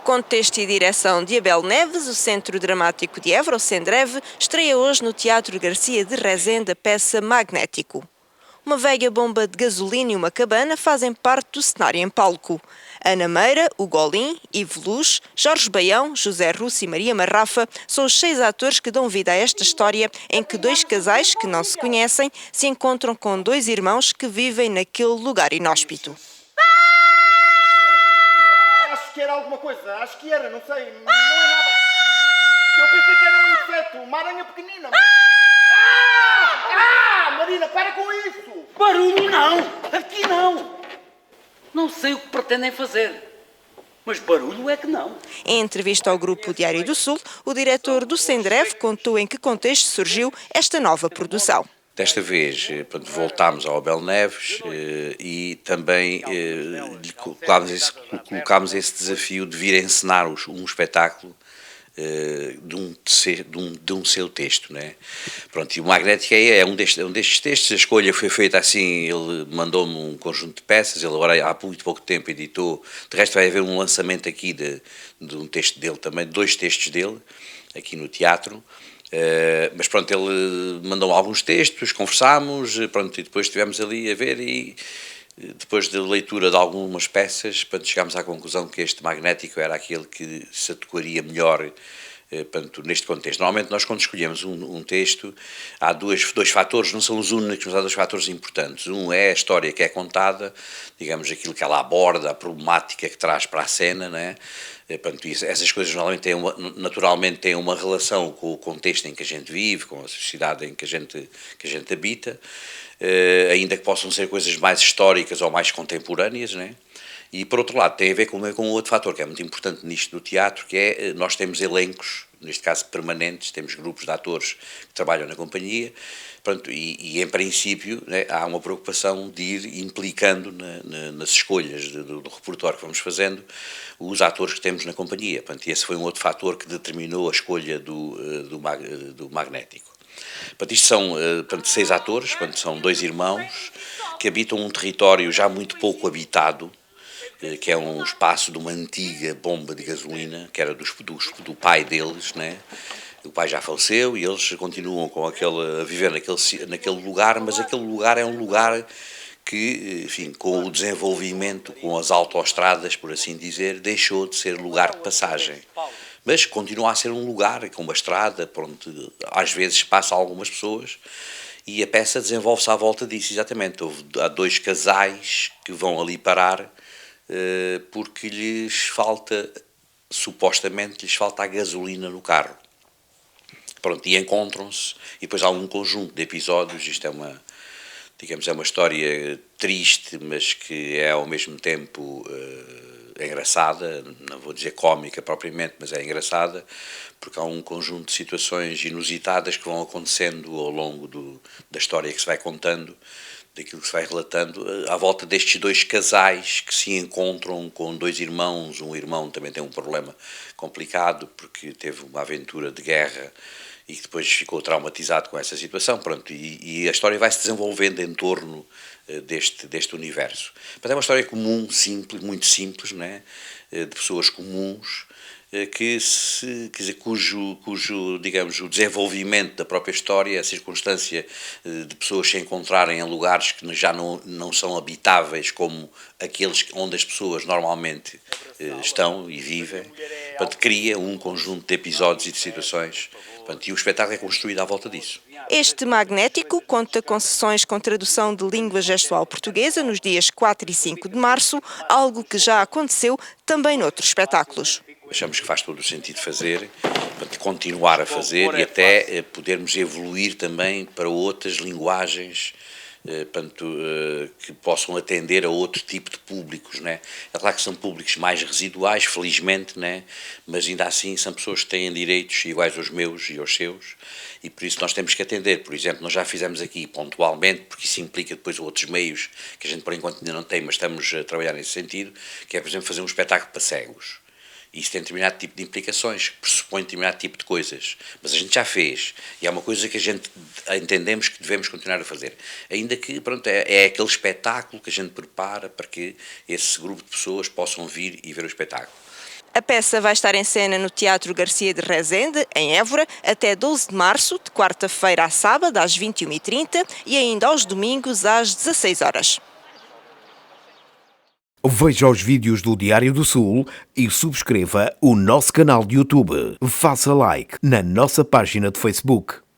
Com texto e direção de Abel Neves, o Centro Dramático de Évora, o Sendreve, estreia hoje no Teatro Garcia de Rezende a peça Magnético. Uma velha bomba de gasolina e uma cabana fazem parte do cenário em palco. Ana Meira, Hugo Olim, Ivo Luz, Jorge Baião, José Russo e Maria Marrafa são os 6 atores que dão vida a esta história em que 2 casais que não se conhecem se encontram com 2 irmãos que vivem naquele lugar inóspito. Acho que era alguma coisa, acho que era, não sei, não é nada. Eu pensei que era um inseto, uma aranha pequenina. Marina, para com isso! Barulho não! Aqui não! Não sei o que pretendem fazer, mas barulho é que não. Em entrevista ao Grupo Diário do Sul, o diretor do Sendreve contou em que contexto surgiu esta nova produção. Desta vez, voltámos ao Abel Neves e também colocámos esse desafio de vir a encenar um espetáculo de um seu texto, né? Pronto, e o Magnético é um destes textos. A escolha foi feita assim, ele mandou-me um conjunto de peças, ele agora há muito pouco tempo editou. De resto vai haver um lançamento aqui de um texto dele também, de 2 textos dele, aqui no teatro. Mas pronto, ele mandou alguns textos, conversámos, pronto, e depois estivemos ali a ver e depois da leitura de algumas peças, pronto, chegámos à conclusão que este Magnético era aquele que se adequaria melhor pronto, neste contexto. Normalmente nós quando escolhemos um texto há dois fatores, não são os únicos, mas há 2 fatores importantes. Um é a história que é contada, digamos aquilo que ela aborda, a problemática que traz para a cena, né? Portanto, essas coisas naturalmente têm uma relação com o contexto em que a gente vive, com a sociedade em que a gente habita, ainda que possam ser coisas mais históricas ou mais contemporâneas, né? E, por outro lado, tem a ver com outro fator que é muito importante nisto do teatro, que é nós temos elencos, neste caso permanentes, temos grupos de atores que trabalham na companhia, pronto, e em princípio, né, há uma preocupação de ir implicando nas escolhas do repertório que vamos fazendo os atores que temos na companhia. Pronto, e esse foi um outro fator que determinou a escolha do Magnético. Portanto, isto são 6 atores, são 2 irmãos que habitam um território já muito pouco habitado, que é um espaço de uma antiga bomba de gasolina, que era do pai deles, né? O pai já faleceu e eles continuam a viver naquele lugar, mas aquele lugar é um lugar que, enfim, com o desenvolvimento, com as autoestradas, por assim dizer, deixou de ser lugar de passagem. Mas continua a ser um lugar com uma estrada, por onde às vezes passam algumas pessoas, e a peça desenvolve-se à volta disso, exatamente. Há 2 casais que vão ali parar porque supostamente lhes falta a gasolina no carro. Pronto, e encontram-se, e depois há um conjunto de episódios. Isto é uma história triste, mas que é ao mesmo tempo engraçada, não vou dizer cómica propriamente, mas é engraçada, porque há um conjunto de situações inusitadas que vão acontecendo ao longo da história que se vai contando, daquilo que se vai relatando, à volta destes 2 casais que se encontram com 2 irmãos. Um irmão também tem um problema complicado, porque teve uma aventura de guerra e que depois ficou traumatizado com essa situação, pronto, e a história vai se desenvolvendo em torno deste universo. Mas é uma história comum, simples, muito simples, né? De pessoas comuns, cujo, digamos, o desenvolvimento da própria história, a circunstância de pessoas se encontrarem em lugares que já não são habitáveis como aqueles onde as pessoas normalmente estão e vivem, portanto, cria um conjunto de episódios e de situações, portanto, e o espetáculo é construído à volta disso. Este Magnético conta com sessões com tradução de língua gestual portuguesa nos dias 4 e 5 de março, algo que já aconteceu também noutros espetáculos. Achamos que faz todo o sentido fazer, continuar a fazer e até podermos evoluir também para outras linguagens que possam atender a outro tipo de públicos, né? É claro que são públicos mais residuais, felizmente, né? Mas ainda assim são pessoas que têm direitos iguais aos meus e aos seus, e por isso nós temos que atender. Por exemplo, nós já fizemos aqui pontualmente, porque isso implica depois outros meios que a gente por enquanto ainda não tem, mas estamos a trabalhar nesse sentido, que é, por exemplo, fazer um espetáculo para cegos. Isso tem determinado tipo de implicações, pressupõe determinado tipo de coisas, mas a gente já fez, e é uma coisa que a gente entendemos que devemos continuar a fazer, ainda que, pronto, é aquele espetáculo que a gente prepara para que esse grupo de pessoas possam vir e ver o espetáculo. A peça vai estar em cena no Teatro Garcia de Rezende, em Évora, até 12 de março, de quarta-feira a sábado, às 21h30 e ainda aos domingos, às 16 horas. Veja os vídeos do Diário do Sul e subscreva o nosso canal de YouTube. Faça like na nossa página de Facebook.